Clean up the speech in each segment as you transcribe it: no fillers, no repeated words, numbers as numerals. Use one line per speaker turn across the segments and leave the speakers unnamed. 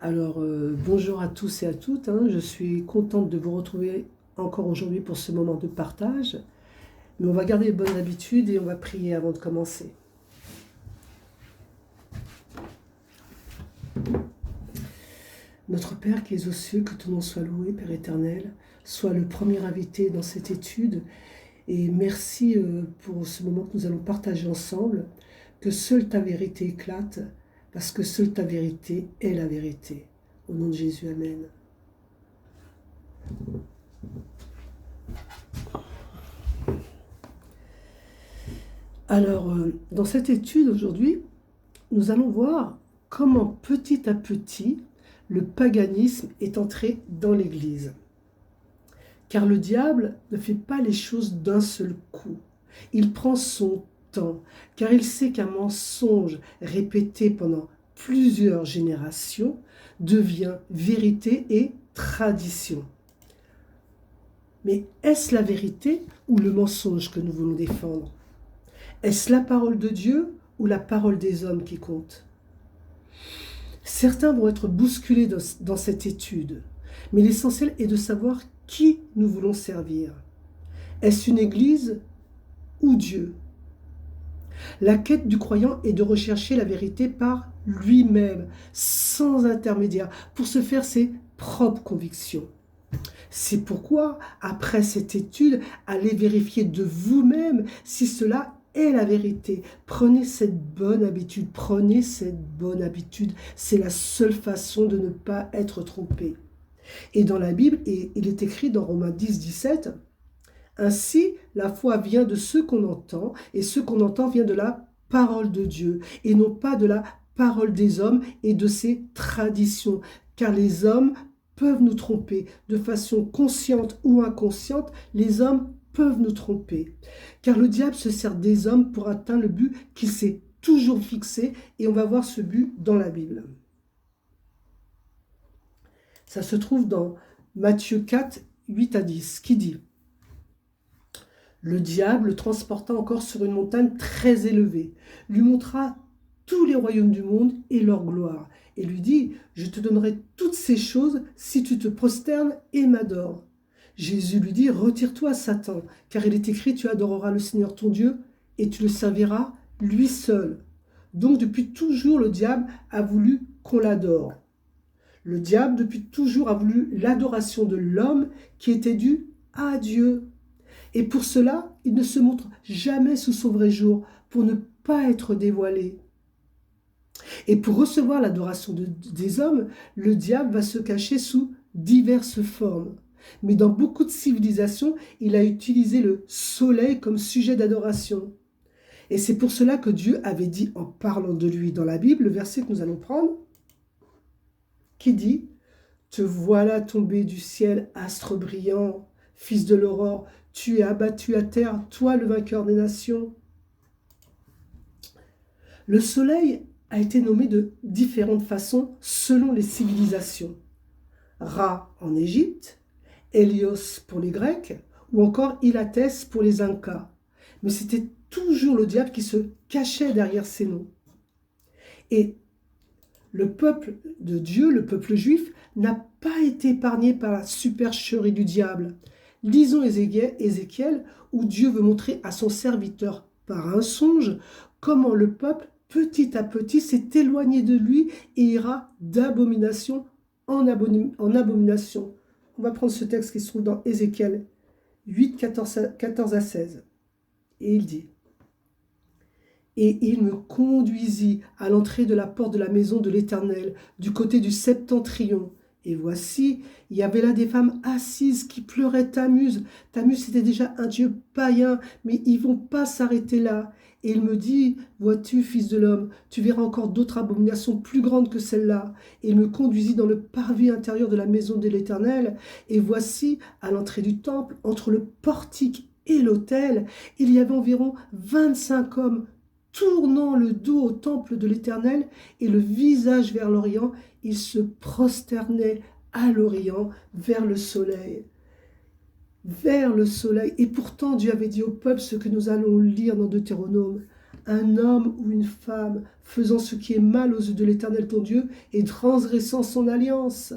Bonjour à tous et à toutes, je suis contente de vous retrouver encore aujourd'hui pour ce moment de partage. Mais on va garder les bonnes habitudes et on va prier avant de commencer. Notre Père qui es aux cieux, que ton nom soit loué, Père éternel, sois le premier invité dans cette étude. Et merci pour ce moment que nous allons partager ensemble, que seule ta vérité éclate, parce que seule ta vérité est la vérité. Au nom de Jésus, Amen. Dans cette étude aujourd'hui, nous allons voir comment petit à petit le paganisme est entré dans l'Église. Car le diable ne fait pas les choses d'un seul coup. Il prend son temps, car il sait qu'un mensonge répété pendant plusieurs générations devient vérité et tradition. Mais est-ce la vérité ou le mensonge que nous voulons défendre? Est-ce la parole de Dieu ou la parole des hommes qui compte? Certains vont être bousculés dans cette étude, mais l'essentiel est de savoir qui nous voulons servir. Est-ce une église ou Dieu? La quête du croyant est de rechercher la vérité par lui-même, sans intermédiaire, pour se faire ses propres convictions. C'est pourquoi, après cette étude, allez vérifier de vous-même si cela est la vérité. Prenez cette bonne habitude, c'est la seule façon de ne pas être trompé. Et dans la Bible, il est écrit dans Romains 10, 17, « Ainsi, la foi vient de ce qu'on entend, et ce qu'on entend vient de la parole de Dieu, et non pas de la parole des hommes et de ses traditions, car les hommes peuvent nous tromper. De façon consciente ou inconsciente, les hommes peuvent nous tromper. Car le diable se sert des hommes pour atteindre le but qu'il s'est toujours fixé, et on va voir ce but dans la Bible. Ça se trouve dans Matthieu 4, 8 à 10, qui dit « Le diable le transporta encore sur une montagne très élevée, lui montra tous les royaumes du monde et leur gloire, et lui dit « Je te donnerai toutes ces choses si tu te prosternes et m'adores. » Jésus lui dit « Retire-toi, Satan, car il est écrit, tu adoreras le Seigneur ton Dieu et tu le serviras lui seul. » Donc depuis toujours, le diable a voulu qu'on l'adore. Le diable, depuis toujours, a voulu l'adoration de l'homme qui était due à Dieu. Et pour cela, il ne se montre jamais sous son vrai jour, pour ne pas être dévoilé. Et pour recevoir l'adoration des hommes, le diable va se cacher sous diverses formes. Mais dans beaucoup de civilisations, il a utilisé le soleil comme sujet d'adoration. Et c'est pour cela que Dieu avait dit, en parlant de lui dans la Bible, le verset que nous allons prendre, qui dit « Te voilà tombé du ciel, astre brillant, fils de l'aurore, tu es abattu à terre, toi le vainqueur des nations. » Le soleil a été nommé de différentes façons selon les civilisations. Ra en Égypte, Hélios pour les Grecs, ou encore Ilathès pour les Incas. Mais c'était toujours le diable qui se cachait derrière ces noms. Et le peuple de Dieu, le peuple juif, n'a pas été épargné par la supercherie du diable. Lisons Ézéchiel, où Dieu veut montrer à son serviteur par un songe comment le peuple, petit à petit, s'est éloigné de lui et ira d'abomination en abomination. On va prendre ce texte qui se trouve dans Ézéchiel 8, 14 à 16. Et il dit « Et il me conduisit à l'entrée de la porte de la maison de l'Éternel, du côté du septentrion. Et voici, il y avait là des femmes assises qui pleuraient Tammuz. Tammuz, c'était déjà un dieu païen, mais ils ne vont pas s'arrêter là. Et il me dit, vois-tu, fils de l'homme, tu verras encore d'autres abominations plus grandes que celle-là. Et il me conduisit dans le parvis intérieur de la maison de l'Éternel. Et voici, à l'entrée du temple, entre le portique et l'autel, il y avait environ 25 hommes, tournant le dos au temple de l'Éternel et le visage vers l'Orient, ils se prosternaient à l'Orient vers le soleil. Vers le soleil. Et pourtant, Dieu avait dit au peuple ce que nous allons lire dans Deutéronome. un homme ou une femme faisant ce qui est mal aux yeux de l'Éternel ton Dieu et transgressant son alliance,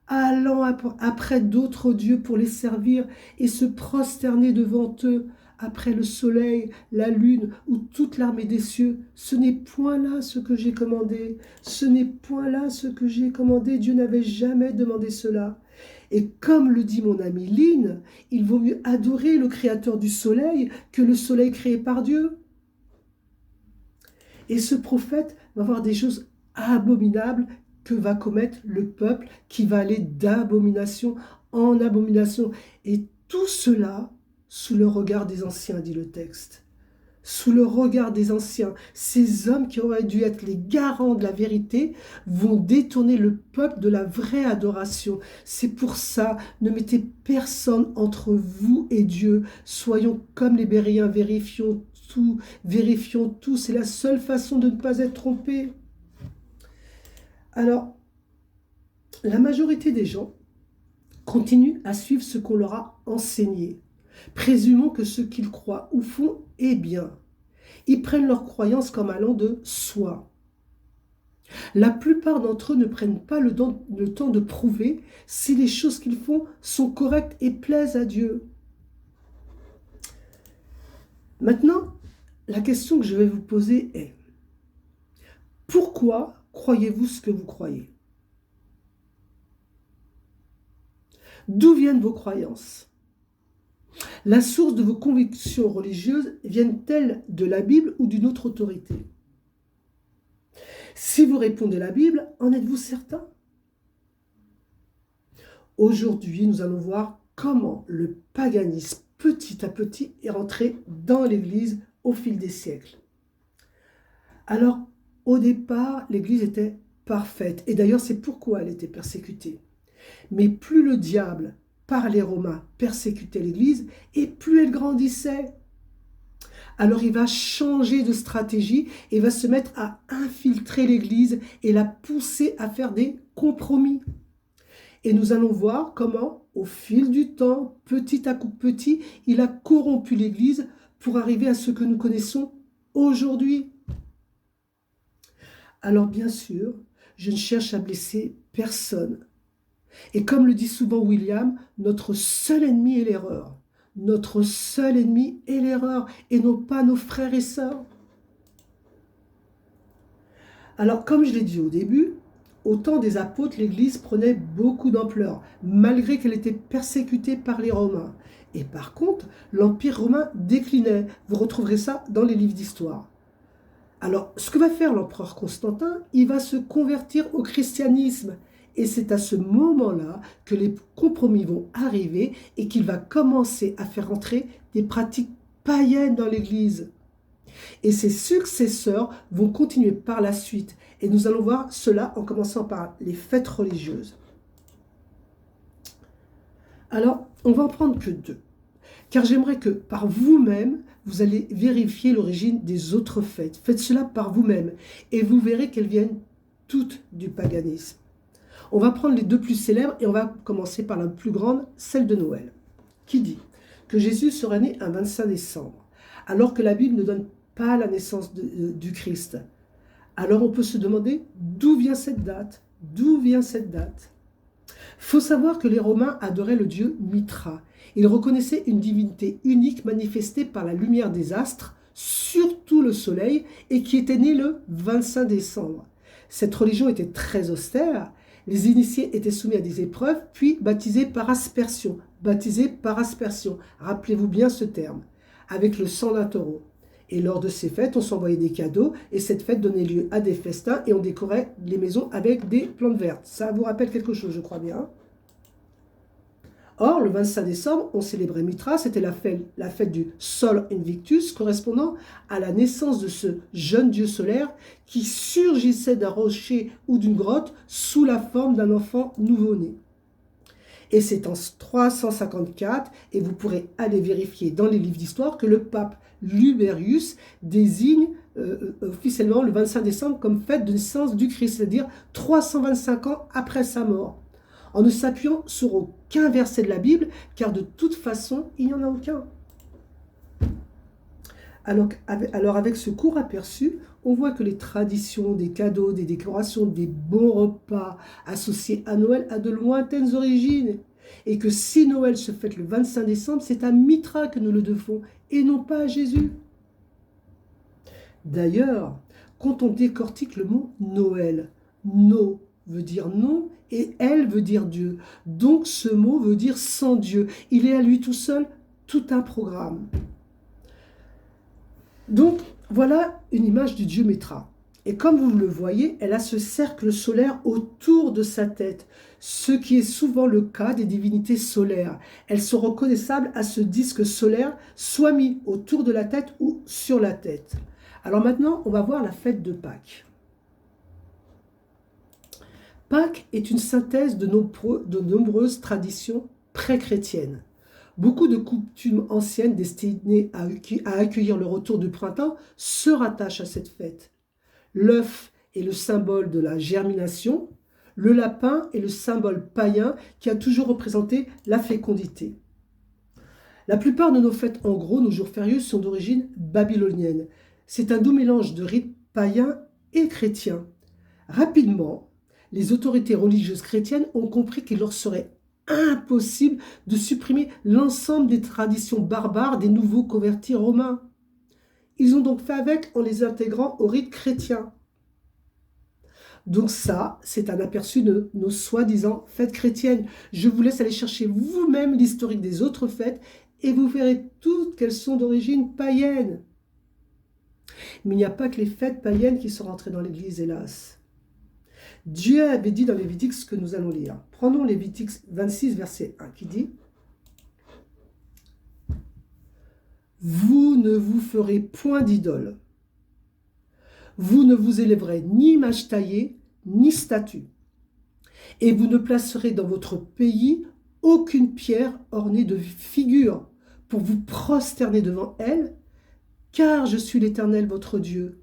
allant après d'autres dieux pour les servir et se prosterner devant eux, après le soleil, la lune ou toute l'armée des cieux, ce n'est point là ce que j'ai commandé. Ce n'est point là ce que j'ai commandé. Dieu n'avait jamais demandé cela. Et comme le dit mon ami Lynn, il vaut mieux adorer le créateur du soleil que le soleil créé par Dieu. Et ce prophète va voir des choses abominables que va commettre le peuple qui va aller d'abomination en abomination. Et tout cela sous le regard des anciens, dit le texte. Sous le regard des anciens, ces hommes qui auraient dû être les garants de la vérité vont détourner le peuple de la vraie adoration. C'est pour ça, ne mettez personne entre vous et Dieu. Soyons comme les Béréens, vérifions tout. C'est la seule façon de ne pas être trompé. Alors, la majorité des gens continuent à suivre ce qu'on leur a enseigné. Présumons que ce qu'ils croient ou font est bien. Ils prennent leur croyance comme allant de soi. La plupart d'entre eux ne prennent pas le temps de prouver si les choses qu'ils font sont correctes et plaisent à Dieu. Maintenant, la question que je vais vous poser est: pourquoi croyez-vous ce que vous croyez? D'où viennent vos croyances? La source de vos convictions religieuses viennent-elles de la Bible ou d'une autre autorité? Si vous répondez la Bible, en êtes-vous certain? Aujourd'hui, nous allons voir comment le paganisme, petit à petit, est rentré dans l'Église au fil des siècles. Alors, au départ, l'Église était parfaite. Et d'ailleurs, c'est pourquoi elle était persécutée. Mais plus le diable, par les Romains, persécutait l'Église, et plus elle grandissait. Alors il va changer de stratégie et va se mettre à infiltrer l'Église et la pousser à faire des compromis. Et nous allons voir comment, au fil du temps, petit à petit, il a corrompu l'Église pour arriver à ce que nous connaissons aujourd'hui. Alors bien sûr, je ne cherche à blesser personne. Et comme le dit souvent William, notre seul ennemi est l'erreur. Notre seul ennemi est l'erreur et non pas nos frères et sœurs. Alors, comme je l'ai dit au début, au temps des apôtres, l'Église prenait beaucoup d'ampleur, malgré qu'elle était persécutée par les Romains. Et par contre, l'Empire romain déclinait. Vous retrouverez ça dans les livres d'histoire. Alors, ce que va faire l'empereur Constantin, il va se convertir au christianisme. Et c'est à ce moment-là que les compromis vont arriver et qu'il va commencer à faire entrer des pratiques païennes dans l'Église. Et ses successeurs vont continuer par la suite. Et nous allons voir cela en commençant par les fêtes religieuses. Alors, on va en prendre que deux. Car j'aimerais que par vous-même, vous allez vérifier l'origine des autres fêtes. Faites cela par vous-même et vous verrez qu'elles viennent toutes du paganisme. On va prendre les deux plus célèbres et on va commencer par la plus grande, celle de Noël, qui dit que Jésus sera né un 25 décembre, alors que la Bible ne donne pas la naissance du Christ. Alors on peut se demander d'où vient cette date? D'où vient cette date? Faut savoir que les Romains adoraient le dieu Mithra. Ils reconnaissaient une divinité unique manifestée par la lumière des astres, surtout le soleil, et qui était né le 25 décembre. Cette religion était très austère. Les initiés étaient soumis à des épreuves, puis baptisés par aspersion. Baptisés par aspersion. Rappelez-vous bien ce terme. Avec le sang d'un taureau. Et lors de ces fêtes, on s'envoyait des cadeaux. Et cette fête donnait lieu à des festins. Et on décorait les maisons avec des plantes vertes. Ça vous rappelle quelque chose, je crois bien. Or, le 25 décembre, on célébrait Mithra. C'était la fête du Sol Invictus, correspondant à la naissance de ce jeune dieu solaire qui surgissait d'un rocher ou d'une grotte sous la forme d'un enfant nouveau-né. Et c'est en 354, et vous pourrez aller vérifier dans les livres d'histoire, que le pape Liberius désigne officiellement le 25 décembre comme fête de naissance du Christ, c'est-à-dire 325 ans après sa mort, en ne s'appuyant sur aucun verset de la Bible, car de toute façon, il n'y en a aucun. Alors avec ce court aperçu, on voit que les traditions, des cadeaux, des décorations, des bons repas associés à Noël a de lointaines origines. Et que si Noël se fête le 25 décembre, c'est à Mithra que nous le devons, et non pas à Jésus. D'ailleurs, quand on décortique le mot Noël, No veut dire non et Elle veut dire Dieu. Donc ce mot veut dire sans Dieu. Il est à lui tout seul tout un programme. Donc voilà une image du dieu Mithra. Et comme vous le voyez, elle a ce cercle solaire autour de sa tête, ce qui est souvent le cas des divinités solaires. Elles sont reconnaissables à ce disque solaire, soit mis autour de la tête ou sur la tête. Alors maintenant, on va voir la fête de Pâques. Pâques est une synthèse de nombreuses traditions pré-chrétiennes. Beaucoup de coutumes anciennes destinées à accueillir le retour du printemps se rattachent à cette fête. L'œuf est le symbole de la germination, le lapin est le symbole païen qui a toujours représenté la fécondité. La plupart de nos fêtes, en gros, nos jours fériés, sont d'origine babylonienne. C'est un doux mélange de rites païens et chrétiens. Rapidement, les autorités religieuses chrétiennes ont compris qu'il leur serait impossible de supprimer l'ensemble des traditions barbares des nouveaux convertis romains. Ils ont donc fait avec en les intégrant au rite chrétien. Donc ça, c'est un aperçu de nos soi-disant fêtes chrétiennes. Je vous laisse aller chercher vous-même l'historique des autres fêtes et vous verrez toutes qu'elles sont d'origine païenne. Mais il n'y a pas que les fêtes païennes qui sont rentrées dans l'Église, hélas. Dieu avait dit dans Lévitique ce que nous allons lire. Prenons Lévitique 26, verset 1, qui dit « Vous ne vous ferez point d'idole. Vous ne vous élèverez ni image taillée, ni statue. Et vous ne placerez dans votre pays aucune pierre ornée de figures pour vous prosterner devant elle, car je suis l'Éternel votre Dieu. »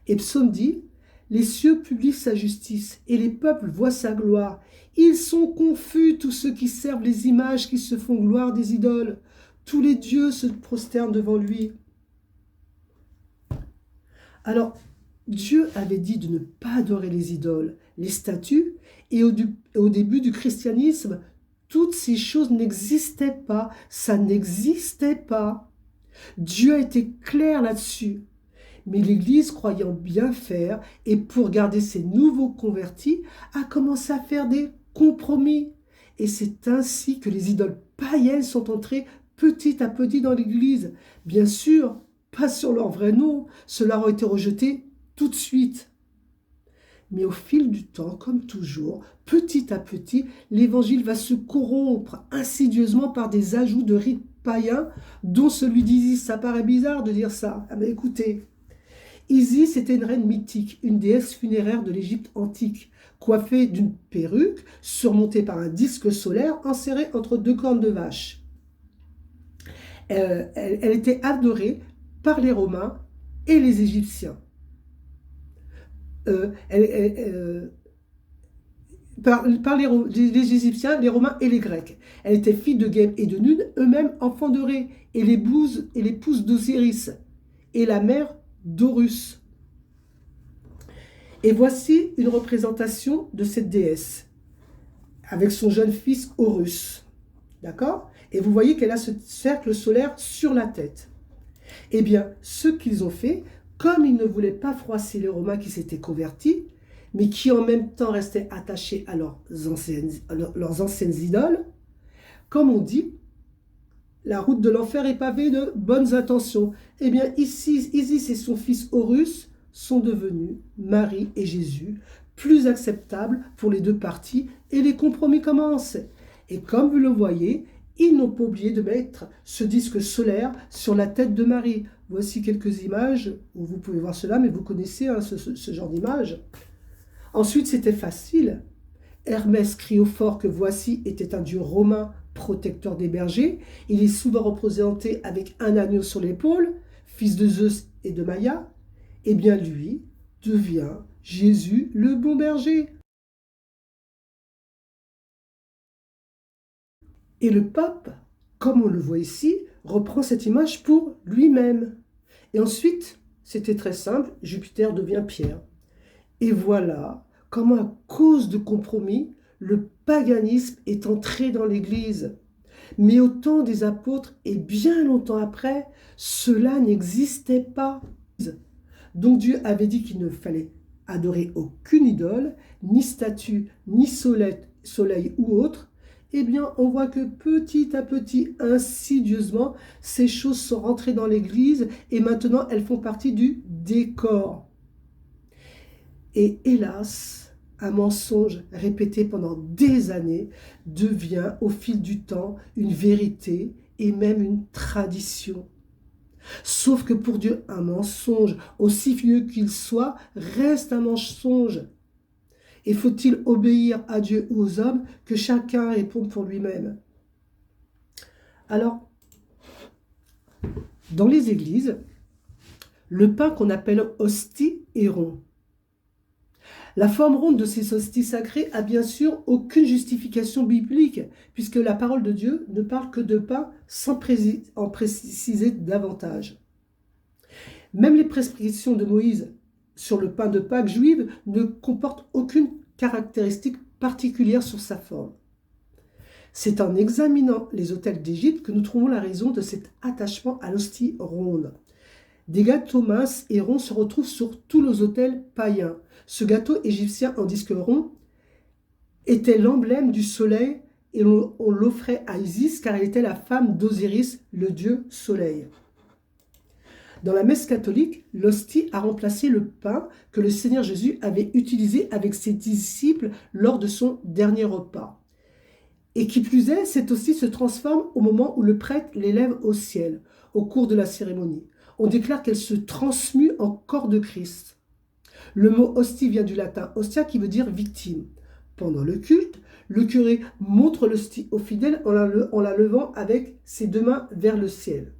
Et Psaume dit, « Les cieux publient sa justice, et les peuples voient sa gloire. Ils sont confus, tous ceux qui servent les images, qui se font gloire des idoles. Tous les dieux se prosternent devant lui. » Alors, Dieu avait dit de ne pas adorer les idoles, les statues, et au début du christianisme, toutes ces choses n'existaient pas, ça n'existait pas. Dieu a été clair là-dessus. Mais l'Église, croyant bien faire, et pour garder ses nouveaux convertis, a commencé à faire des compromis. Et c'est ainsi que les idoles païennes sont entrées petit à petit dans l'Église. Bien sûr, pas sur leur vrai nom, cela aurait été rejeté tout de suite. Mais au fil du temps, comme toujours, petit à petit, l'Évangile va se corrompre insidieusement par des ajouts de rites païens, dont celui d'Isis. Ça paraît bizarre de dire ça. Ah ben écoutez, Isis était une reine mythique, une déesse funéraire de l'Égypte antique, coiffée d'une perruque surmontée par un disque solaire inséré entre deux cornes de vache. Elle était adorée par les Romains et les Égyptiens. Par les Égyptiens, les Romains et les Grecs. Elle était fille de Geb et de Nun, eux-mêmes enfants de Ré, et l'épouse d'Osiris, et la mère d'Horus. Et voici une représentation de cette déesse, avec son jeune fils Horus. D'accord? Et vous voyez qu'elle a ce cercle solaire sur la tête. Eh bien, ce qu'ils ont fait, comme ils ne voulaient pas froisser les Romains qui s'étaient convertis, mais qui en même temps restaient attachés à leurs anciennes idoles, comme on dit, la route de l'enfer est pavée de bonnes intentions. Eh bien, Isis et son fils Horus sont devenus, Marie et Jésus, plus acceptables pour les deux parties, et les compromis commencent. Et comme vous le voyez, ils n'ont pas oublié de mettre ce disque solaire sur la tête de Marie. Voici quelques images où vous pouvez voir cela, mais vous connaissez hein, ce genre d'image. Ensuite, c'était facile. Hermès crie au fort que voici était un dieu romain protecteur des bergers. Il est souvent représenté avec un agneau sur l'épaule, fils de Zeus et de Maïa. Eh bien, lui devient Jésus le bon berger. Et le pape, comme on le voit ici, reprend cette image pour lui-même. Et ensuite, c'était très simple, Jupiter devient Pierre. Et voilà comment, à cause de compromis, le paganisme est entré dans l'Église. Mais au temps des apôtres et bien longtemps après, cela n'existait pas. Donc Dieu avait dit qu'il ne fallait adorer aucune idole, ni statue, ni soleil ou autre. Eh bien, on voit que petit à petit, insidieusement, ces choses sont rentrées dans l'Église et maintenant elles font partie du décor. Et hélas, un mensonge répété pendant des années devient au fil du temps une vérité et même une tradition. Sauf que pour Dieu, un mensonge, aussi vieux qu'il soit, reste un mensonge. Et faut-il obéir à Dieu ou aux hommes, que chacun réponde pour lui-même? Alors, dans les églises, le pain qu'on appelle hostie est rond. La forme ronde de ces hosties sacrées a bien sûr aucune justification biblique, puisque la parole de Dieu ne parle que de pain sans en préciser davantage. Même les prescriptions de Moïse sur le pain de Pâques juive ne comportent aucune caractéristique particulière sur sa forme. C'est en examinant les autels d'Égypte que nous trouvons la raison de cet attachement à l'hostie ronde. Des gâteaux minces et ronds se retrouvent sur tous les autels païens. Ce gâteau égyptien en disque rond était l'emblème du soleil et on l'offrait à Isis car elle était la femme d'Osiris, le dieu soleil. Dans la messe catholique, l'hostie a remplacé le pain que le Seigneur Jésus avait utilisé avec ses disciples lors de son dernier repas. Et qui plus est, cette hostie se transforme au moment où le prêtre l'élève au ciel, au cours de la cérémonie. On déclare qu'elle se transmue en corps de Christ. Le mot hostie vient du latin hostia qui veut dire victime. Pendant le culte, le curé montre l'hostie aux fidèles en la levant avec ses deux mains vers le ciel.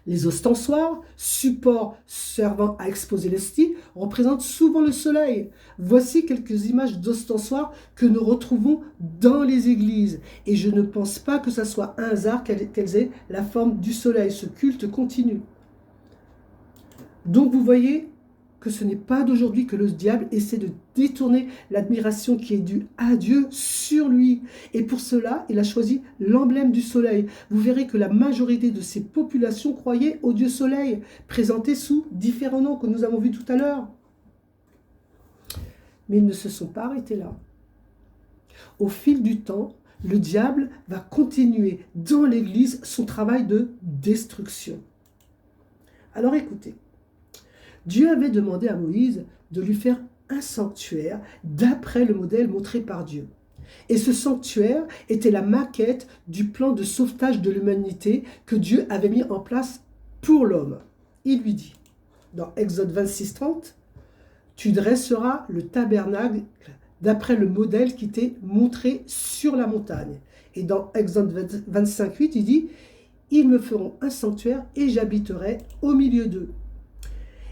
Les ostensoirs, supports servant à exposer l'hostie, représentent souvent le soleil. Voici quelques images d'ostensoirs que nous retrouvons dans les églises. Et je ne pense pas que ce soit un hasard qu'elles aient la forme du soleil. Ce culte continue. Donc vous voyez que ce n'est pas d'aujourd'hui que le diable essaie de détourner l'admiration qui est due à Dieu sur lui. Et pour cela, il a choisi l'emblème du soleil. Vous verrez que la majorité de ces populations croyaient au dieu soleil, présenté sous différents noms que nous avons vus tout à l'heure. Mais ils ne se sont pas arrêtés là. Au fil du temps, le diable va continuer dans l'Église son travail de destruction. Alors écoutez. Dieu avait demandé à Moïse de lui faire un sanctuaire d'après le modèle montré par Dieu. Et ce sanctuaire était la maquette du plan de sauvetage de l'humanité que Dieu avait mis en place pour l'homme. Il lui dit, dans Exode 26:30, « Tu dresseras le tabernacle d'après le modèle qui t'est montré sur la montagne. » Et dans Exode 25:8, il dit, « Ils me feront un sanctuaire et j'habiterai au milieu d'eux. »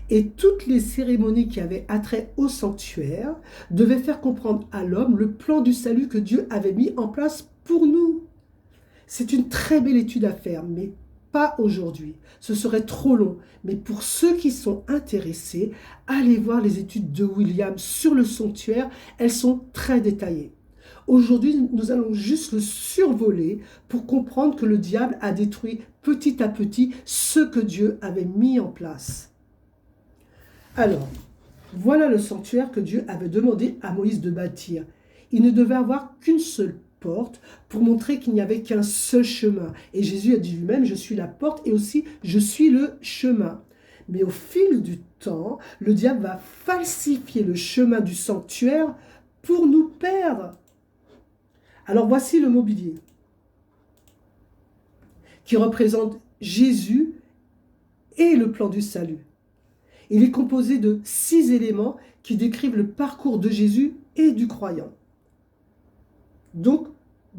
Et toutes les cérémonies qui avaient attrait au sanctuaire devaient faire comprendre à l'homme le plan du salut que Dieu avait mis en place pour nous. C'est une très belle étude à faire, mais pas aujourd'hui. Ce serait trop long. Mais pour ceux qui sont intéressés, allez voir les études de William sur le sanctuaire. Elles sont très détaillées. Aujourd'hui, nous allons juste le survoler pour comprendre que le diable a détruit petit à petit ce que Dieu avait mis en place. Alors, voilà le sanctuaire que Dieu avait demandé à Moïse de bâtir. Il ne devait avoir qu'une seule porte pour montrer qu'il n'y avait qu'un seul chemin. Et Jésus a dit lui-même, je suis la porte et aussi je suis le chemin. Mais au fil du temps, le diable va falsifier le chemin du sanctuaire pour nous perdre. Alors voici le mobilier qui représente Jésus et le plan du salut. Il est composé de 6 éléments qui décrivent le parcours de Jésus et du croyant. Donc,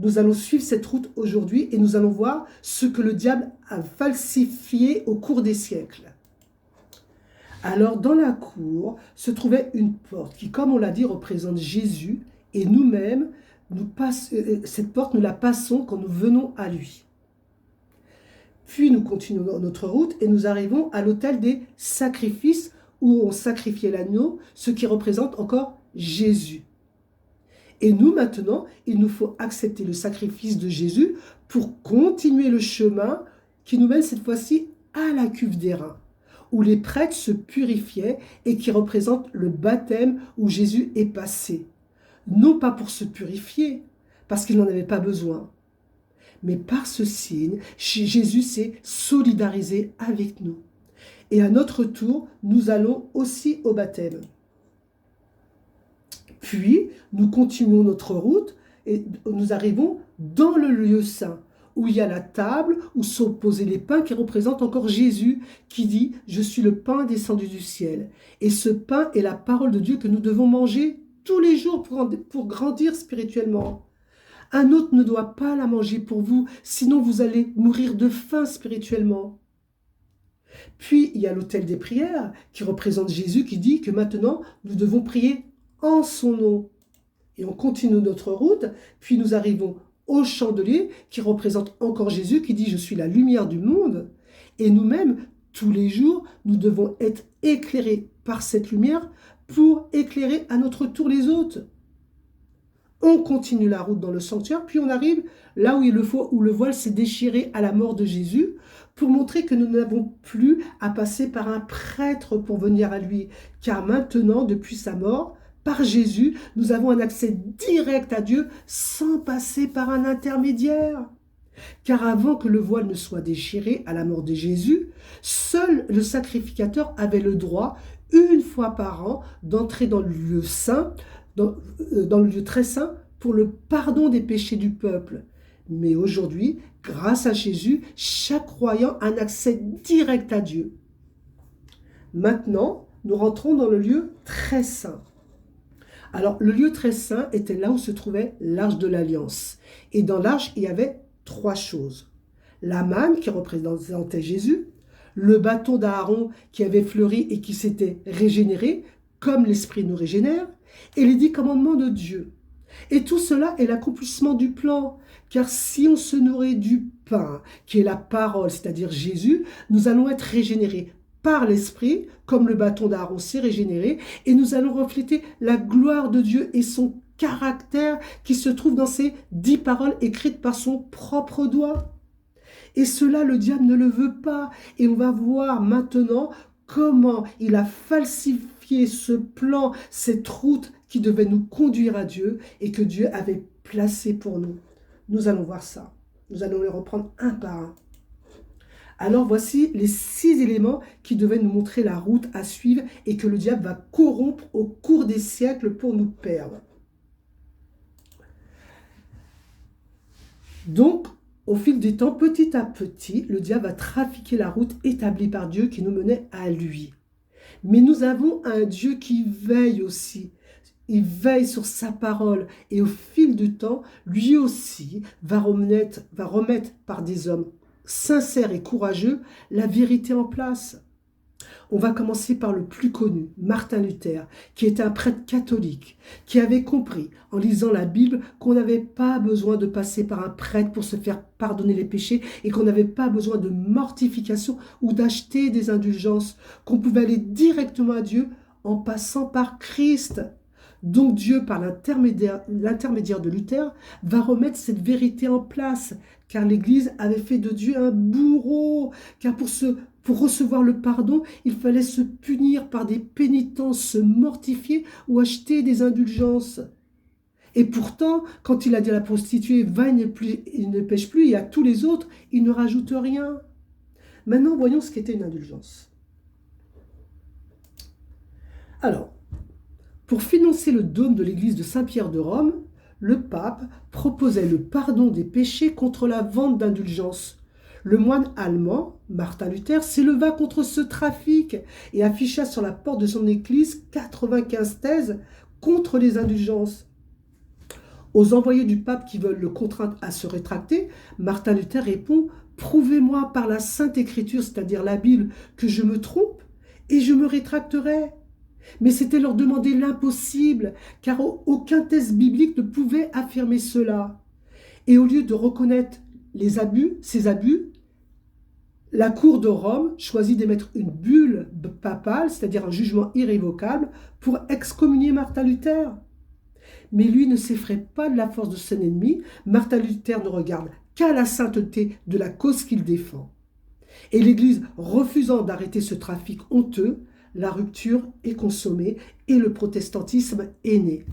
nous allons suivre cette route aujourd'hui et nous allons voir ce que le diable a falsifié au cours des siècles. Alors, dans la cour se trouvait une porte qui, comme on l'a dit, représente Jésus et nous-mêmes, cette porte, nous la passons quand nous venons à lui. Puis nous continuons notre route et nous arrivons à l'autel des sacrifices où on sacrifiait l'agneau, ce qui représente encore Jésus. Et nous, maintenant, il nous faut accepter le sacrifice de Jésus pour continuer le chemin qui nous mène cette fois-ci à la cuve d'airain, où les prêtres se purifiaient et qui représente le baptême où Jésus est passé. Non pas pour se purifier, parce qu'il n'en avait pas besoin, mais par ce signe, Jésus s'est solidarisé avec nous. Et à notre tour, nous allons aussi au baptême. Puis, nous continuons notre route et nous arrivons dans le lieu saint, où il y a la table, où sont posés les pains qui représentent encore Jésus, qui dit « Je suis le pain descendu du ciel ». Et ce pain est la parole de Dieu que nous devons manger tous les jours pour grandir spirituellement. Un autre ne doit pas la manger pour vous, sinon vous allez mourir de faim spirituellement. Puis, il y a l'autel des prières, qui représente Jésus, qui dit que maintenant, nous devons prier en son nom. Et on continue notre route, puis nous arrivons au chandelier, qui représente encore Jésus, qui dit « Je suis la lumière du monde ». Et nous-mêmes, tous les jours, nous devons être éclairés par cette lumière pour éclairer à notre tour les autres. On continue la route dans le sanctuaire, puis on arrive là où le voile s'est déchiré à la mort de Jésus, pour montrer que nous n'avons plus à passer par un prêtre pour venir à lui. Car maintenant, depuis sa mort, par Jésus, nous avons un accès direct à Dieu sans passer par un intermédiaire. Car avant que le voile ne soit déchiré à la mort de Jésus, seul le sacrificateur avait le droit, une fois par an, d'entrer dans le lieu saint, dans le lieu très saint, pour le pardon des péchés du peuple. Mais aujourd'hui, grâce à Jésus, chaque croyant a un accès direct à Dieu. Maintenant, nous rentrons dans le lieu très saint. Alors, le lieu très saint était là où se trouvait l'arche de l'Alliance. Et dans l'arche, il y avait 3 choses. La manne qui représentait Jésus, le bâton d'Aaron qui avait fleuri et qui s'était régénéré, comme l'Esprit nous régénère, et les 10 commandements de Dieu. Et tout cela est l'accomplissement du plan, car si on se nourrit du pain, qui est la parole, c'est-à-dire Jésus, nous allons être régénérés par l'Esprit, comme le bâton d'Aaron s'est régénéré, et nous allons refléter la gloire de Dieu et son caractère qui se trouve dans ces 10 paroles écrites par son propre doigt. Et cela, le diable ne le veut pas. Et on va voir maintenant comment il a falsifié ce plan, cette route qui devait nous conduire à Dieu et que Dieu avait placé pour nous. Nous allons voir ça. Nous allons les reprendre un par un. Alors voici les 6 éléments qui devaient nous montrer la route à suivre et que le diable va corrompre au cours des siècles pour nous perdre. Donc, au fil du temps, petit à petit, le diable va trafiquer la route établie par Dieu qui nous menait à lui. Mais nous avons un Dieu qui veille aussi. Il veille sur sa parole et au fil du temps, lui aussi va remettre par des hommes sincères et courageux la vérité en place. On va commencer par le plus connu, Martin Luther, qui était un prêtre catholique, qui avait compris, en lisant la Bible, qu'on n'avait pas besoin de passer par un prêtre pour se faire pardonner les péchés et qu'on n'avait pas besoin de mortification ou d'acheter des indulgences, qu'on pouvait aller directement à Dieu en passant par Christ. Donc Dieu, par l'intermédiaire de Luther, va remettre cette vérité en place, car l'Église avait fait de Dieu un bourreau, car pour recevoir le pardon, il fallait se punir par des pénitences, se mortifier ou acheter des indulgences. Et pourtant, quand il a dit à la prostituée, va, il ne pêche plus, et à tous les autres, il ne rajoute rien. Maintenant, voyons ce qu'était une indulgence. Alors, pour financer le dôme de l'église de Saint-Pierre de Rome, le pape proposait le pardon des péchés contre la vente d'indulgences. Le moine allemand, Martin Luther, s'éleva contre ce trafic et afficha sur la porte de son église 95 thèses contre les indulgences. Aux envoyés du pape qui veulent le contraindre à se rétracter, Martin Luther répond « Prouvez-moi par la Sainte Écriture, c'est-à-dire la Bible, que je me trompe, et je me rétracterai. » Mais c'était leur demander l'impossible, car aucun texte biblique ne pouvait affirmer cela. Et au lieu de reconnaître ces abus, La cour de Rome choisit d'émettre une bulle papale, c'est-à-dire un jugement irrévocable, pour excommunier Martin Luther. Mais lui ne s'effraie pas de la force de son ennemi. Martin Luther ne regarde qu'à la sainteté de la cause qu'il défend. Et l'Église, refusant d'arrêter ce trafic honteux, la rupture est consommée et le protestantisme est né.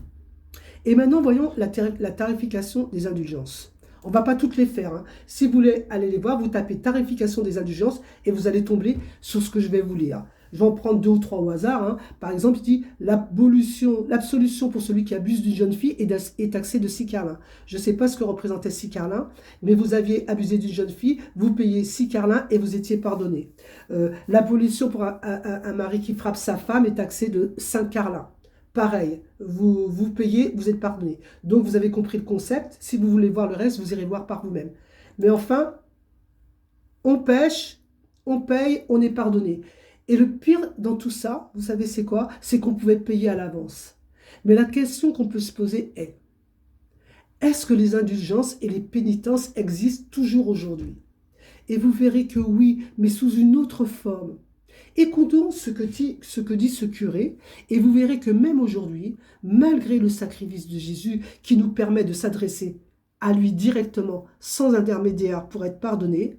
Et maintenant, voyons la tarification des indulgences. On ne va pas toutes les faire, hein. Si vous voulez aller les voir, vous tapez tarification des indulgences et vous allez tomber sur ce que je vais vous lire. Je vais en prendre 2 ou 3 au hasard, hein. Par exemple, il dit l'absolution pour celui qui abuse d'une jeune fille est taxée de 6 carlins. Je ne sais pas ce que représentait 6 carlins, mais vous aviez abusé d'une jeune fille, vous payez 6 carlins et vous étiez pardonné. L'abolition pour un mari qui frappe sa femme est taxée de 5 carlins. Pareil, vous payez, vous êtes pardonné. Donc vous avez compris le concept. Si vous voulez voir le reste, vous irez voir par vous-même. Mais enfin, on pêche, on paye, on est pardonné. Et le pire dans tout ça, vous savez c'est quoi? C'est qu'on pouvait payer à l'avance. Mais la question qu'on peut se poser est, est-ce que les indulgences et les pénitences existent toujours aujourd'hui? Et vous verrez que oui, mais sous une autre forme. Écoutons ce que dit ce curé, et vous verrez que même aujourd'hui, malgré le sacrifice de Jésus qui nous permet de s'adresser à lui directement, sans intermédiaire pour être pardonné,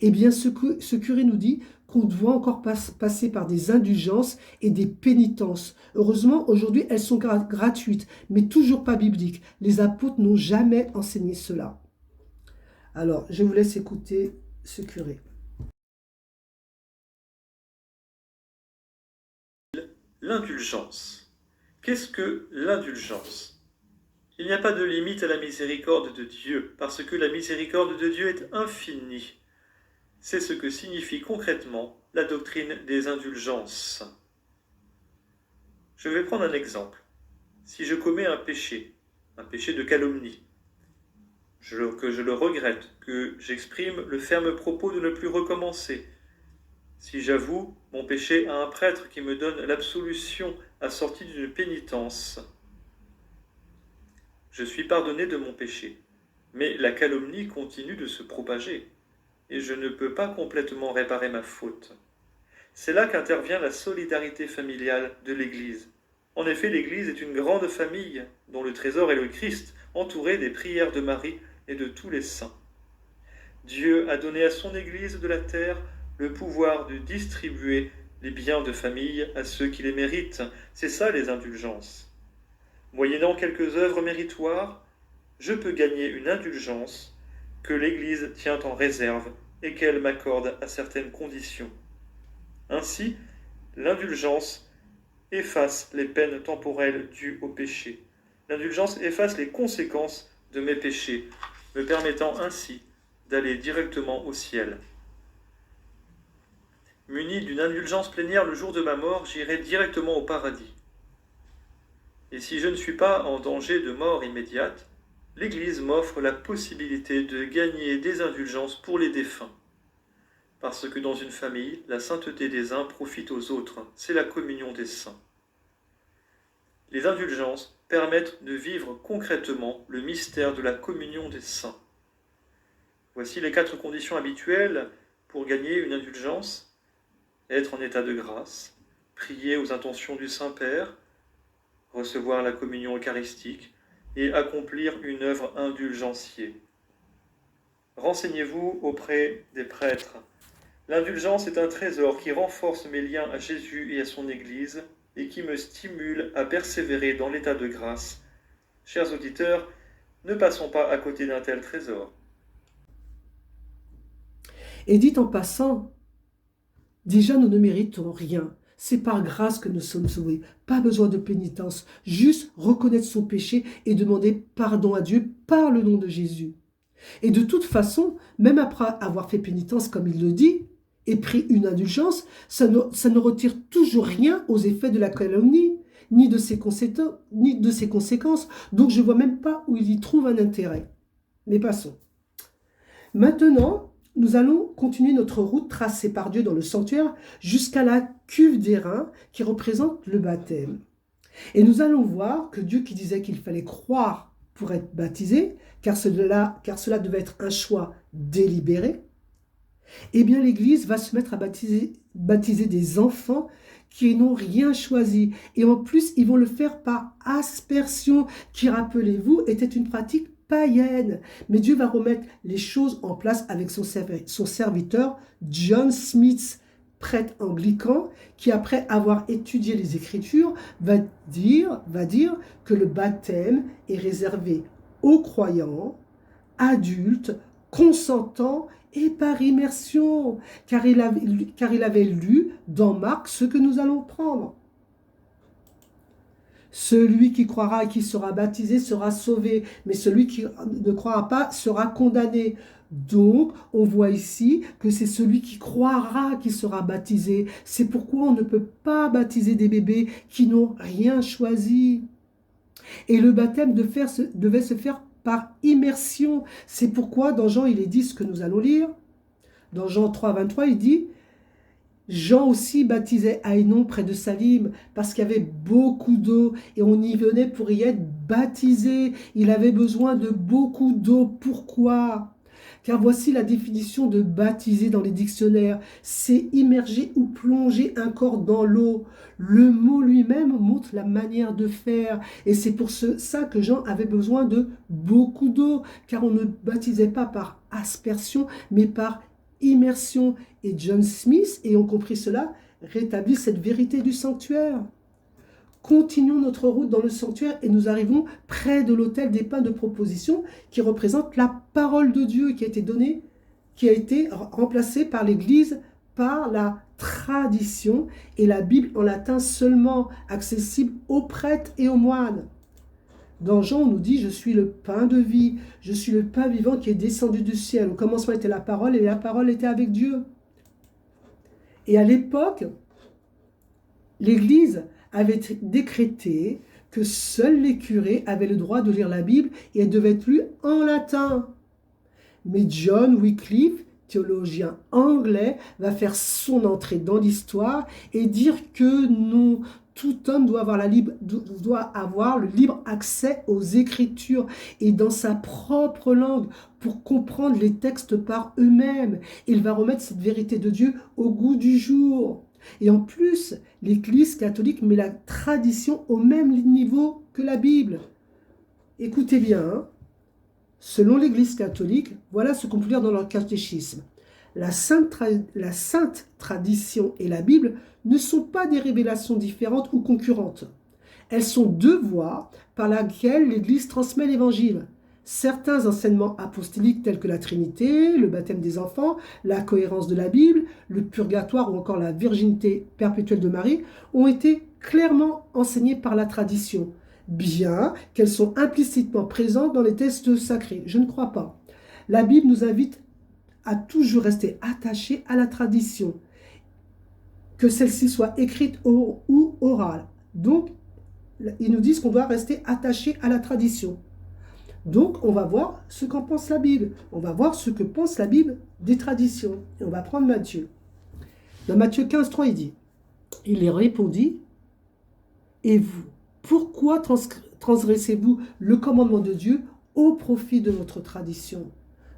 eh bien ce curé nous dit qu'on doit encore passer par des indulgences et des pénitences. Heureusement, aujourd'hui, elles sont gratuites, mais toujours pas bibliques. Les apôtres n'ont jamais enseigné cela. Alors, je vous laisse écouter ce curé.
L'indulgence. Qu'est-ce que l'indulgence? Il n'y a pas de limite à la miséricorde de Dieu, parce que la miséricorde de Dieu est infinie. C'est ce que signifie concrètement la doctrine des indulgences. Je vais prendre un exemple. Si je commets un péché de calomnie, que je le regrette, que j'exprime le ferme propos de ne plus recommencer, si j'avoue mon péché à un prêtre qui me donne l'absolution assortie d'une pénitence, je suis pardonné de mon péché. Mais la calomnie continue de se propager, et je ne peux pas complètement réparer ma faute. C'est là qu'intervient la solidarité familiale de l'Église. En effet, l'Église est une grande famille, dont le trésor est le Christ, entouré des prières de Marie et de tous les saints. Dieu a donné à son Église de la terre le pouvoir de distribuer les biens de famille à ceux qui les méritent. C'est ça les indulgences. Moyennant quelques œuvres méritoires, je peux gagner une indulgence que l'Église tient en réserve et qu'elle m'accorde à certaines conditions. Ainsi, l'indulgence efface les peines temporelles dues au péché. L'indulgence efface les conséquences de mes péchés, me permettant ainsi d'aller directement au ciel. Muni d'une indulgence plénière le jour de ma mort, j'irai directement au paradis. Et si je ne suis pas en danger de mort immédiate, l'Église m'offre la possibilité de gagner des indulgences pour les défunts. Parce que dans une famille, la sainteté des uns profite aux autres, c'est la communion des saints. Les indulgences permettent de vivre concrètement le mystère de la communion des saints. Voici les 4 conditions habituelles pour gagner une indulgence. Être en état de grâce, prier aux intentions du Saint-Père, recevoir la communion eucharistique et accomplir une œuvre indulgentiae. Renseignez-vous auprès des prêtres. L'indulgence est un trésor qui renforce mes liens à Jésus et à son Église et qui me stimule à persévérer dans l'état de grâce. Chers auditeurs, ne passons pas à côté d'un tel trésor.
Et dit en passant, déjà nous ne méritons rien. C'est par grâce que nous sommes sauvés. Pas besoin de pénitence. Juste reconnaître son péché et demander pardon à Dieu par le nom de Jésus. Et de toute façon, même après avoir fait pénitence comme il le dit, et pris une indulgence, ça ne retire toujours rien aux effets de la calomnie, ni de ses conséquences. Donc je ne vois même pas où il y trouve un intérêt. Mais passons. Maintenant, nous allons continuer notre route tracée par Dieu dans le sanctuaire jusqu'à la cuve d'airain qui représente le baptême. Et nous allons voir que Dieu qui disait qu'il fallait croire pour être baptisé, car cela devait être un choix délibéré, Eh bien, l'Église va se mettre à baptiser des enfants qui n'ont rien choisi. Et en plus, ils vont le faire par aspersion, qui, rappelez-vous, était une pratique païenne. Mais Dieu va remettre les choses en place avec son serviteur John Smith, prêtre anglican, qui, après avoir étudié les Écritures, va dire que le baptême est réservé aux croyants, adultes, consentants et par immersion, car il avait lu dans Marc ce que nous allons prendre. Celui qui croira et qui sera baptisé sera sauvé, mais celui qui ne croira pas sera condamné. Donc, on voit ici que c'est celui qui croira qui sera baptisé. C'est pourquoi on ne peut pas baptiser des bébés qui n'ont rien choisi. Et le baptême devait se faire par immersion. C'est pourquoi dans Jean, il est dit ce que nous allons lire. Dans Jean 3, 23, il dit « Jean aussi baptisait à Hénon près de Salim parce qu'il y avait beaucoup d'eau et on y venait pour y être baptisé. Il avait besoin de beaucoup d'eau. Pourquoi ? Car voici la définition de baptiser dans les dictionnaires. C'est immerger ou plonger un corps dans l'eau. Le mot lui-même montre la manière de faire. Et c'est pour ça que Jean avait besoin de beaucoup d'eau. Car on ne baptisait pas par aspersion, mais par immersion. Et John Smith, ayant compris cela, rétablit cette vérité du sanctuaire. Continuons notre route dans le sanctuaire et nous arrivons près de l'autel des pains de proposition qui représente la parole de Dieu qui a été remplacée par l'Église par la tradition et la Bible en latin seulement accessible aux prêtres et aux moines. Dans Jean, on nous dit « Je suis le pain de vie, je suis le pain vivant qui est descendu du ciel. » Au commencement était la parole et la parole était avec Dieu. Et à l'époque, l'Église avait décrété que seuls les curés avaient le droit de lire la Bible et elle devait être lue en latin. Mais John Wycliffe, théologien anglais, va faire son entrée dans l'histoire et dire que non, tout homme doit avoir le libre accès aux Écritures et dans sa propre langue pour comprendre les textes par eux-mêmes. Il va remettre cette vérité de Dieu au goût du jour. Et en plus, l'Église catholique met la tradition au même niveau que la Bible. Écoutez bien, hein. Selon l'Église catholique, voilà ce qu'on peut lire dans leur catéchisme. La sainte tradition et la Bible ne sont pas des révélations différentes ou concurrentes. Elles sont deux voies par lesquelles l'Église transmet l'Évangile. Certains enseignements apostoliques tels que la Trinité, le baptême des enfants, la cohérence de la Bible, le purgatoire ou encore la virginité perpétuelle de Marie ont été clairement enseignés par la tradition, bien qu'elles sont implicitement présentes dans les textes sacrés. Je ne crois pas. La Bible nous invite à toujours rester attachés à la tradition, que celle-ci soit écrite ou orale. Donc, ils nous disent qu'on doit rester attaché à la tradition. Donc, on va voir ce qu'en pense la Bible. On va voir ce que pense la Bible des traditions. Et on va prendre Matthieu. Dans Matthieu 15, 3, il dit, il leur répondit, et vous, pourquoi transgressez-vous le commandement de Dieu au profit de votre tradition ?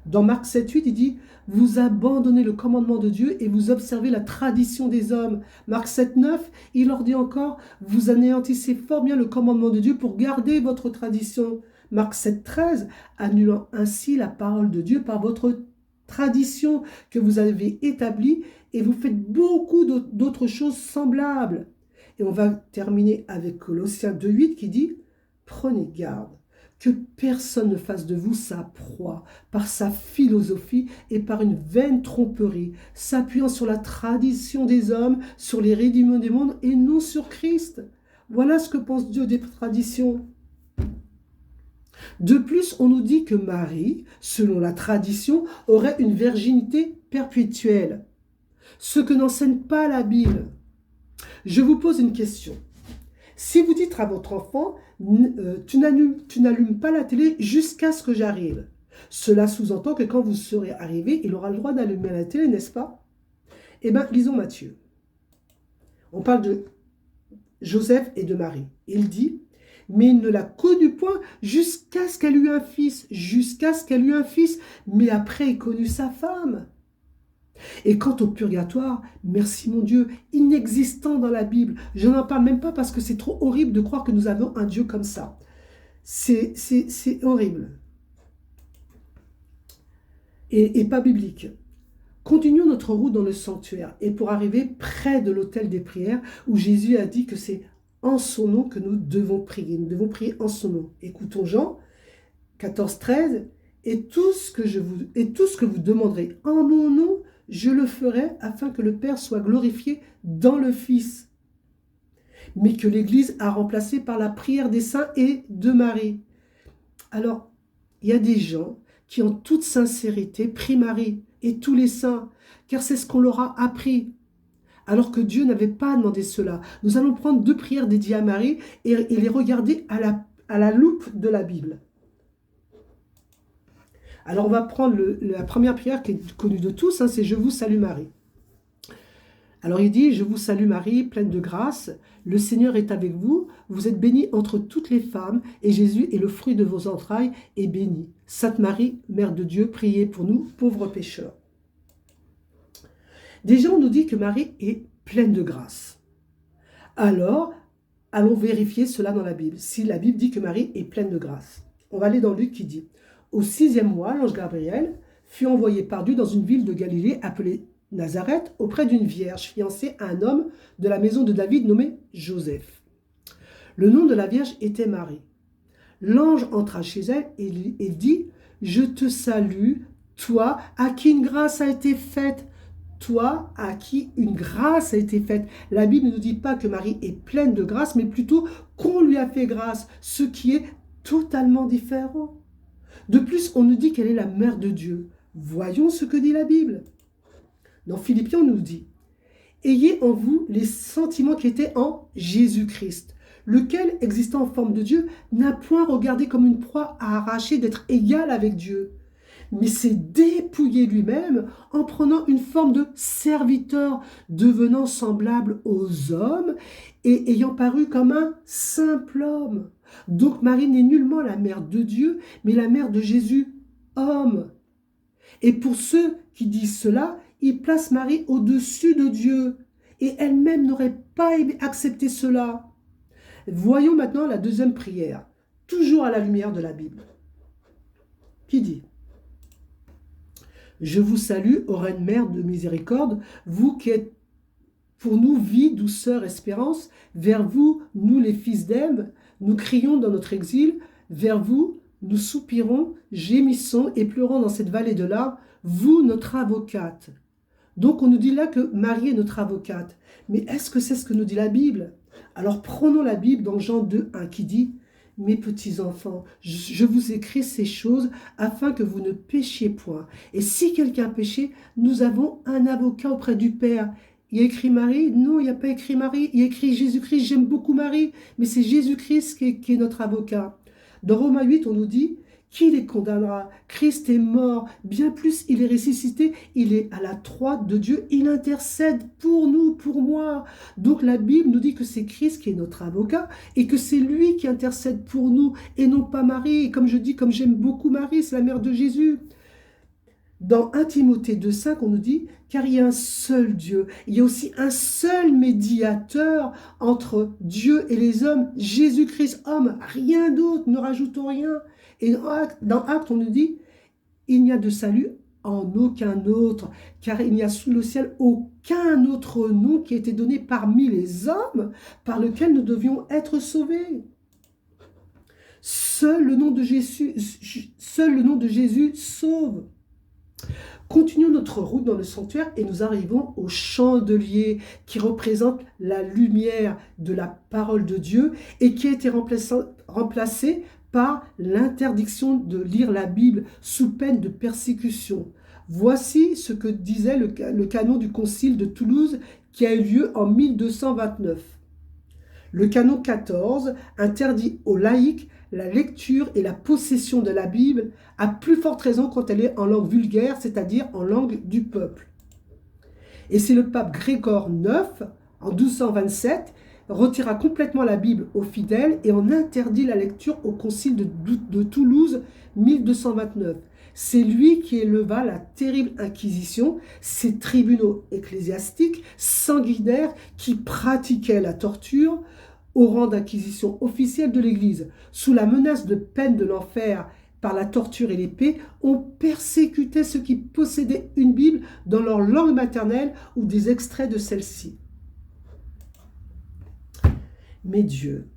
Dans Marc 7, 8, il dit, vous abandonnez le commandement de Dieu et vous observez la tradition des hommes. Marc 7, 9, il leur dit encore, vous anéantissez fort bien le commandement de Dieu pour garder votre tradition. Marc 7, 13, annulant ainsi la parole de Dieu par votre tradition que vous avez établie et vous faites beaucoup d'autres choses semblables. Et on va terminer avec Colossiens 2, 8 qui dit « Prenez garde que personne ne fasse de vous sa proie par sa philosophie et par une vaine tromperie, s'appuyant sur la tradition des hommes, sur les rudiments des mondes et non sur Christ. » Voilà ce que pense Dieu des traditions. De plus, on nous dit que Marie, selon la tradition, aurait une virginité perpétuelle, ce que n'enseigne pas la Bible. Je vous pose une question. Si vous dites à votre enfant, tu n'allumes pas la télé jusqu'à ce que j'arrive, cela sous-entend que quand vous serez arrivé, il aura le droit d'allumer la télé, n'est-ce pas? Eh bien, lisons Matthieu. On parle de Joseph et de Marie. Il dit, mais il ne l'a connue point jusqu'à ce qu'elle eût un fils, mais après il connut sa femme. Et quant au purgatoire, merci mon Dieu, inexistant dans la Bible. Je n'en parle même pas parce que c'est trop horrible de croire que nous avons un Dieu comme ça. C'est horrible. Et pas biblique. Continuons notre route dans le sanctuaire et pour arriver près de l'autel des prières où Jésus a dit que c'est en son nom que nous devons prier. Nous devons prier en son nom. Écoutons Jean 14, 13. Et tout ce que vous demanderez en mon nom, je le ferai afin que le Père soit glorifié dans le Fils. Mais que l'Église a remplacé par la prière des saints et de Marie. Alors, il y a des gens qui en toute sincérité prient Marie et tous les saints, car c'est ce qu'on leur a appris. Alors que Dieu n'avait pas demandé cela. Nous allons prendre 2 prières dédiées à Marie et les regarder à la loupe de la Bible. Alors on va prendre la première prière qui est connue de tous, c'est « Je vous salue Marie ». Alors il dit « Je vous salue Marie, pleine de grâce, le Seigneur est avec vous, vous êtes bénie entre toutes les femmes, et Jésus est le fruit de vos entrailles, et béni. Sainte Marie, Mère de Dieu, priez pour nous, pauvres pécheurs. » Déjà on nous dit que Marie est pleine de grâce. Alors, allons vérifier cela dans la Bible, si la Bible dit que Marie est pleine de grâce. On va aller dans Luc qui dit « Au 6e mois, l'ange Gabriel fut envoyé par Dieu dans une ville de Galilée appelée Nazareth auprès d'une vierge fiancée à un homme de la maison de David nommé Joseph. Le nom de la vierge était Marie. L'ange entra chez elle et dit « Je te salue, toi à qui une grâce a été faite. » Toi à qui une grâce a été faite. La Bible ne nous dit pas que Marie est pleine de grâce, mais plutôt qu'on lui a fait grâce, ce qui est totalement différent. De plus, on nous dit qu'elle est la mère de Dieu. Voyons ce que dit la Bible. Dans Philippiens, on nous dit « Ayez en vous les sentiments qui étaient en Jésus-Christ, lequel, existant en forme de Dieu, n'a point regardé comme une proie à arracher d'être égal avec Dieu, mais s'est dépouillé lui-même en prenant une forme de serviteur, devenant semblable aux hommes et ayant paru comme un simple homme. » Donc Marie n'est nullement la mère de Dieu, mais la mère de Jésus, homme. Et pour ceux qui disent cela, ils placent Marie au-dessus de Dieu. Et elle-même n'aurait pas accepté cela. Voyons maintenant la 2e prière, toujours à la lumière de la Bible. Qui dit ? Je vous salue, ô Reine Mère de miséricorde, vous qui êtes pour nous vie, douceur, espérance. Vers vous, nous les fils d'Ève, nous crions dans notre exil. Vers vous, nous soupirons, gémissons et pleurons dans cette vallée de larmes. Vous, notre avocate. Donc on nous dit là que Marie est notre avocate. Mais est-ce que c'est ce que nous dit la Bible? Alors prenons la Bible dans Jean 2, 1 qui dit « Mes petits enfants, je vous écris ces choses afin que vous ne péchiez point. Et si quelqu'un a péché, nous avons un avocat auprès du Père. » Il y a écrit Marie? Non, il n'y a pas écrit Marie. Il y a écrit Jésus-Christ. J'aime beaucoup Marie, mais c'est Jésus-Christ qui est notre avocat. Dans Romains 8, on nous dit « Qui les condamnera? Christ est mort. Bien plus, il est ressuscité. Il est à la droite de Dieu. Il intercède pour nous, pour moi. » Donc la Bible nous dit que c'est Christ qui est notre avocat et que c'est lui qui intercède pour nous et non pas Marie. Et comme je dis, comme j'aime beaucoup Marie, c'est la mère de Jésus. Dans 1 Timothée 2,5, on nous dit « Car il y a un seul Dieu, il y a aussi un seul médiateur entre Dieu et les hommes, Jésus-Christ, homme, rien d'autre, ne rajoutons rien. » Et dans Actes, on nous dit « Il n'y a de salut en aucun autre, car il n'y a sous le ciel aucun autre nom qui a été donné parmi les hommes par lequel nous devions être sauvés. » Seul le nom de Jésus sauve. Continuons notre route dans le sanctuaire et nous arrivons au chandelier qui représente la lumière de la parole de Dieu et qui a été remplacé par l'interdiction de lire la Bible sous peine de persécution. Voici ce que disait le canon du concile de Toulouse qui a eu lieu en 1229. Le canon 14 interdit aux laïcs la lecture et la possession de la Bible, à plus forte raison quand elle est en langue vulgaire, c'est-à-dire en langue du peuple. Et c'est le pape Grégoire IX, en 1227, retira complètement la Bible aux fidèles et en interdit la lecture au concile de Toulouse, 1229. C'est lui qui éleva la terrible inquisition, ces tribunaux ecclésiastiques sanguinaires qui pratiquaient la torture au rang d'inquisition officielle de l'Église. Sous la menace de peine de l'enfer par la torture et l'épée, on persécutait ceux qui possédaient une Bible dans leur langue maternelle ou des extraits de celle-ci. Mais Dieu,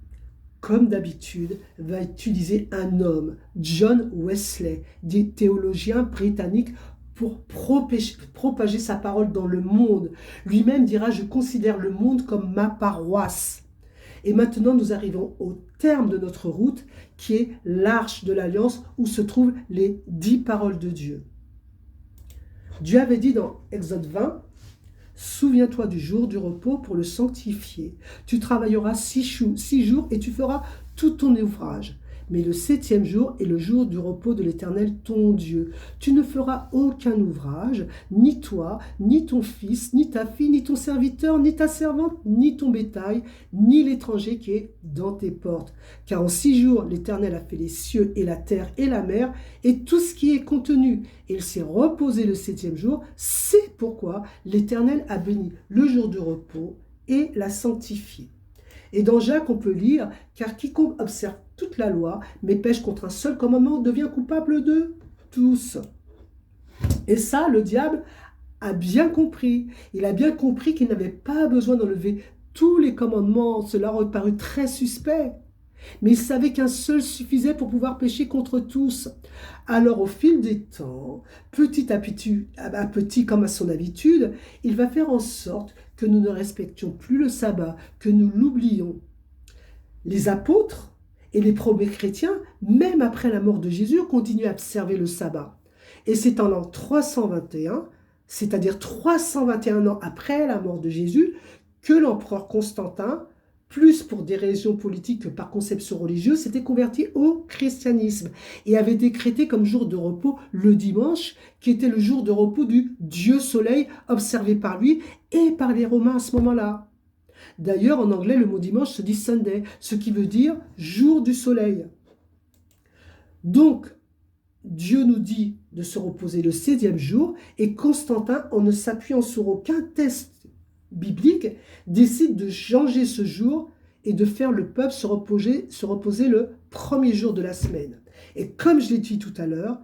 comme d'habitude, va utiliser un homme, John Wesley, des théologiens britanniques, pour propager sa parole dans le monde. Lui-même dira « Je considère le monde comme ma paroisse ». Et maintenant, nous arrivons au terme de notre route, qui est l'arche de l'Alliance, où se trouvent les 10 paroles de Dieu. Dieu avait dit dans Exode 20, « Souviens-toi du jour du repos pour le sanctifier. Tu travailleras 6 jours et tu feras tout ton ouvrage. Mais le 7e jour est le jour du repos de l'Éternel ton Dieu. Tu ne feras aucun ouvrage, ni toi, ni ton fils, ni ta fille, ni ton serviteur, ni ta servante, ni ton bétail, ni l'étranger qui est dans tes portes. Car en 6 jours, l'Éternel a fait les cieux et la terre et la mer et tout ce qui est contenu. Et il s'est reposé le 7e jour. C'est pourquoi l'Éternel a béni le jour de repos et l'a sanctifié. » Et dans Jacques, on peut lire « Car quiconque observe toute la loi, mais pêche contre un seul commandement, devient coupable de tous. » Et ça, le diable a bien compris. Il a bien compris qu'il n'avait pas besoin d'enlever tous les commandements. Cela aurait paru très suspect. Mais il savait qu'un seul suffisait pour pouvoir pécher contre tous. Alors au fil des temps, petit à petit comme à son habitude, il va faire en sorte que nous ne respections plus le sabbat, que nous l'oublions. Les apôtres et les premiers chrétiens, même après la mort de Jésus, continuent à observer le sabbat. Et c'est en l'an 321, c'est-à-dire 321 ans après la mort de Jésus, que l'empereur Constantin, plus pour des raisons politiques que par conception religieuse, s'était converti au christianisme et avait décrété comme jour de repos le dimanche, qui était le jour de repos du Dieu Soleil, observé par lui et par les Romains à ce moment-là. D'ailleurs, en anglais, le mot dimanche se dit Sunday, ce qui veut dire jour du soleil. Donc, Dieu nous dit de se reposer le 7e jour et Constantin, en ne s'appuyant sur aucun texte biblique, décide de changer ce jour et de faire le peuple se reposer le 1er jour de la semaine. Et comme je l'ai dit tout à l'heure,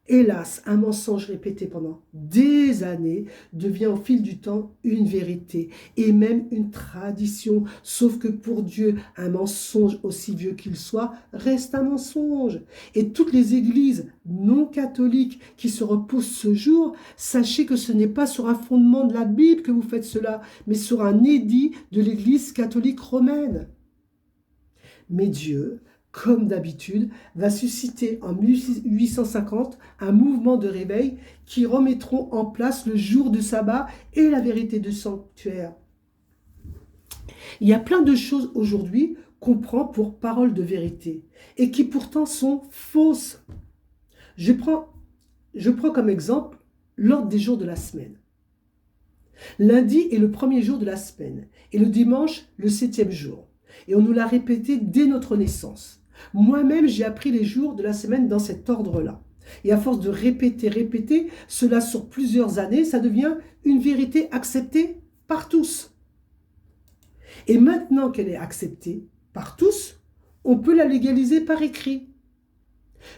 hélas, un mensonge répété pendant des années devient au fil du temps une vérité et même une tradition. Sauf que pour Dieu, un mensonge aussi vieux qu'il soit reste un mensonge. Et toutes les églises non catholiques qui se reposent ce jour, sachez que ce n'est pas sur un fondement de la Bible que vous faites cela, mais sur un édit de l'église catholique romaine. Mais Dieu, comme d'habitude, va susciter en 1850 un mouvement de réveil qui remettront en place le jour du sabbat et la vérité du sanctuaire. Il y a plein de choses aujourd'hui qu'on prend pour parole de vérité et qui pourtant sont fausses. Je prends comme exemple l'ordre des jours de la semaine. Lundi est le 1er jour de la semaine et le dimanche le 7e jour. Et on nous l'a répété dès notre naissance. Moi-même, j'ai appris les jours de la semaine dans cet ordre-là. Et à force de répéter cela sur plusieurs années, ça devient une vérité acceptée par tous. Et maintenant qu'elle est acceptée par tous, on peut la légaliser par écrit.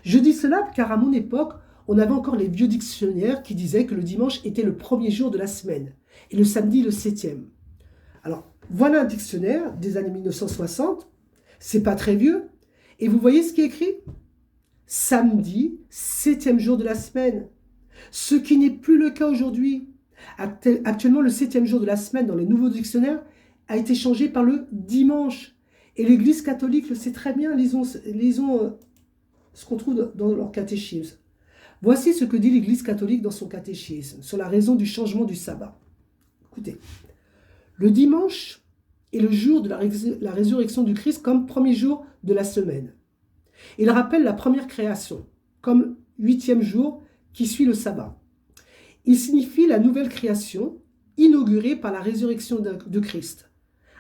Je dis cela car à mon époque, on avait encore les vieux dictionnaires qui disaient que le dimanche était le 1er jour de la semaine et le samedi le 7e. Alors, voilà un dictionnaire des années 1960, c'est pas très vieux, et vous voyez ce qui est écrit ? Samedi, 7e jour de la semaine. Ce qui n'est plus le cas aujourd'hui. Actuellement, le 7e jour de la semaine dans les nouveaux dictionnaires a été changé par le dimanche. Et l'Église catholique le sait très bien, lisons ce qu'on trouve dans leur catéchisme. Voici ce que dit l'Église catholique dans son catéchisme sur la raison du changement du sabbat. Écoutez, le dimanche est le jour de la résurrection du Christ comme 1er jour de la semaine. Il rappelle la première création comme 8e jour qui suit le sabbat. Il signifie la nouvelle création inaugurée par la résurrection de Christ.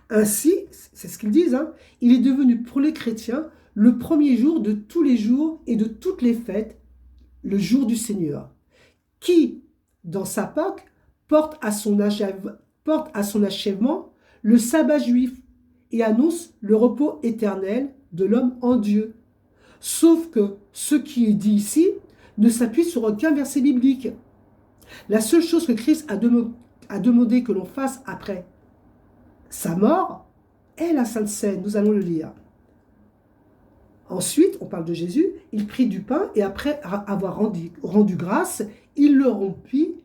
Ainsi, c'est ce qu'ils disent, il est devenu pour les chrétiens le 1er jour de tous les jours et de toutes les fêtes, le jour du Seigneur, qui, dans sa Pâque, porte à son achèvement le sabbat juif et annonce le repos éternel de l'homme en Dieu. Sauf que ce qui est dit ici ne s'appuie sur aucun verset biblique. La seule chose que Christ a demandé que l'on fasse après sa mort est la Sainte Seine. Nous allons le lire. Ensuite, on parle de Jésus, il prit du pain et après avoir rendu grâce, il le rompit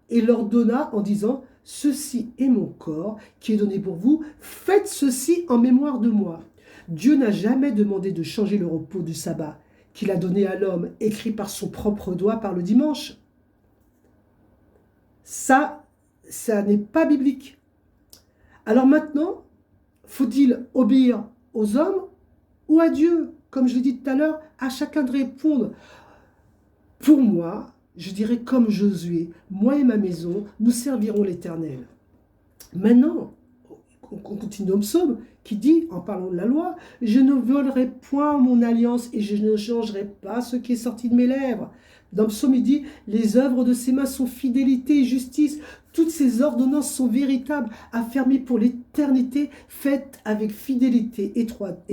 et leur donna en disant « Ceci est mon corps qui est donné pour vous, faites ceci en mémoire de moi. » Dieu n'a jamais demandé de changer le repos du sabbat qu'il a donné à l'homme, écrit par son propre doigt par le dimanche. Ça n'est pas biblique. Alors maintenant, faut-il obéir aux hommes ou à Dieu? Comme je l'ai dit tout à l'heure, à chacun de répondre. Pour moi, je dirais comme Josué, moi et ma maison, nous servirons l'Éternel. Maintenant, on continue au psaume qui dit, en parlant de la loi, « Je ne violerai point mon alliance et je ne changerai pas ce qui est sorti de mes lèvres. » Dans le psaume, il dit, « Les œuvres de ses mains sont fidélité et justice. Toutes ses ordonnances sont véritables, affermies pour l'éternité, faites avec fidélité et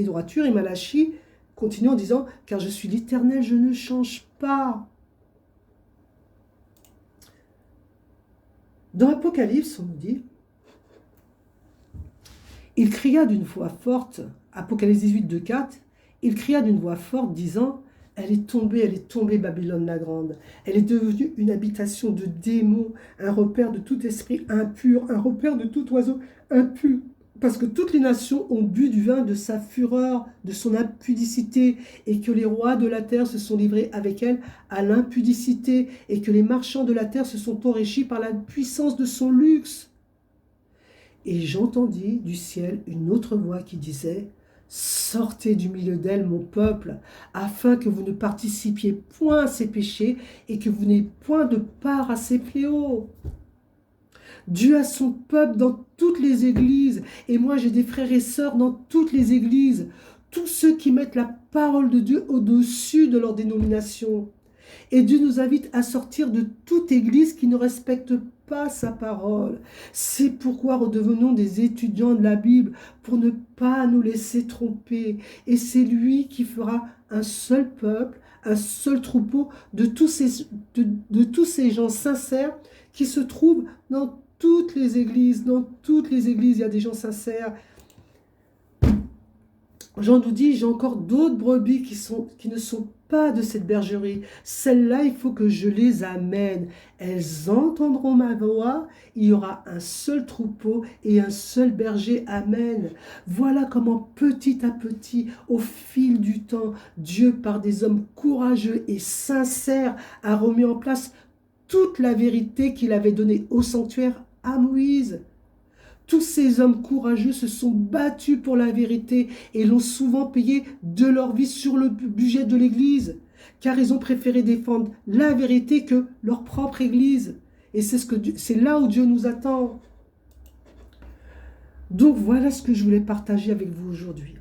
droiture. » Et Malachie continue en disant, « Car je suis l'Éternel, je ne change pas. » Dans l'Apocalypse, on nous dit, il cria d'une voix forte, Apocalypse 18, 2, 4, il cria d'une voix forte disant, elle est tombée Babylone la grande. Elle est devenue une habitation de démons, un repère de tout esprit impur, un repère de tout oiseau impur. Parce que toutes les nations ont bu du vin de sa fureur, de son impudicité, et que les rois de la terre se sont livrés avec elle à l'impudicité, et que les marchands de la terre se sont enrichis par la puissance de son luxe. Et j'entendis du ciel une autre voix qui disait, « Sortez du milieu d'elle, mon peuple, afin que vous ne participiez point à ses péchés et que vous n'ayez point de part à ses fléaux. » Dieu a son peuple dans toutes les églises, et moi j'ai des frères et sœurs dans toutes les églises, tous ceux qui mettent la parole de Dieu au-dessus de leur dénomination. Et Dieu nous invite à sortir de toute église qui ne respecte pas sa parole. C'est pourquoi redevenons des étudiants de la Bible, pour ne pas nous laisser tromper. Et c'est lui qui fera un seul peuple, un seul troupeau de tous ces gens sincères qui se trouvent dans toutes les églises. Dans toutes les églises, il y a des gens sincères. Jean nous dit, j'ai encore d'autres brebis qui ne sont pas de cette bergerie. Celles-là, il faut que je les amène. Elles entendront ma voix. Il y aura un seul troupeau et un seul berger. Amen. Voilà comment petit à petit, au fil du temps, Dieu, par des hommes courageux et sincères, a remis en place toute la vérité qu'il avait donnée au sanctuaire à Moïse. Tous ces hommes courageux se sont battus pour la vérité et l'ont souvent payé de leur vie sur le budget de l'Église, car ils ont préféré défendre la vérité que leur propre Église. Et c'est là où Dieu nous attend. Donc voilà ce que je voulais partager avec vous aujourd'hui,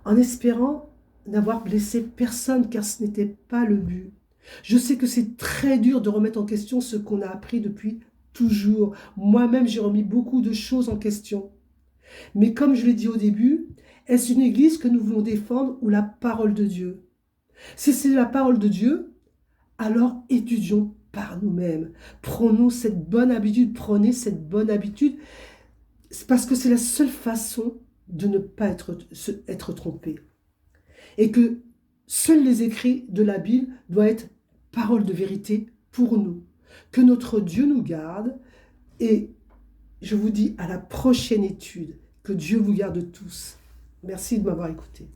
en espérant n'avoir blessé personne, car ce n'était pas le but. Je sais que c'est très dur de remettre en question ce qu'on a appris depuis toujours. Moi-même, j'ai remis beaucoup de choses en question. Mais comme je l'ai dit au début, est-ce une église que nous voulons défendre ou la parole de Dieu? Si c'est la parole de Dieu, alors étudions par nous-mêmes. Prenez cette bonne habitude, parce que c'est la seule façon de ne pas être trompé. Et que seuls les écrits de la Bible doivent être parole de vérité pour nous. Que notre Dieu nous garde, et je vous dis à la prochaine étude. Que Dieu vous garde tous. Merci de m'avoir écouté.